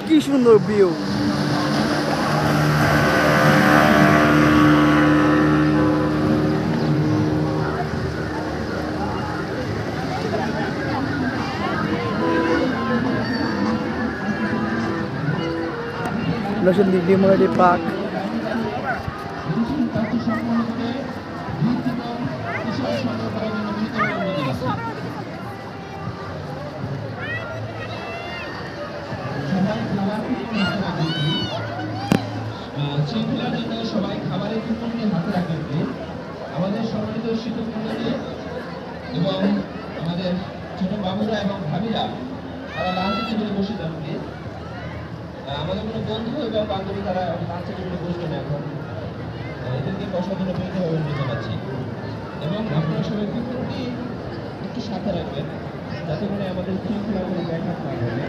কি সুন্দর view. Narsingdi ডিমোরাটি park. শৃঙ্খলার জন্য সবাই খাবারের কুপনটি হাতে রাখবেন। আমাদের সম্মানিত শিক্ষক মণ্ডলী এবং আমাদের ছোট বাবুরা এবং ভাবিরা তারা লাঞ্চের টেবিলে বসে যাবে। আমাদের কোনো বন্ধু এবং বান্ধবী তারা লাঞ্চের টেবিলে বসবে না, এখন এদেরকে বসার জন্য বলতে হবে জানাচ্ছি। এবং আপনারা সবাই কুপনটি একটু সাথে রাখবেন যাতে করে আমাদের শৃঙ্খলা ব্যাঘাত না ঘটে।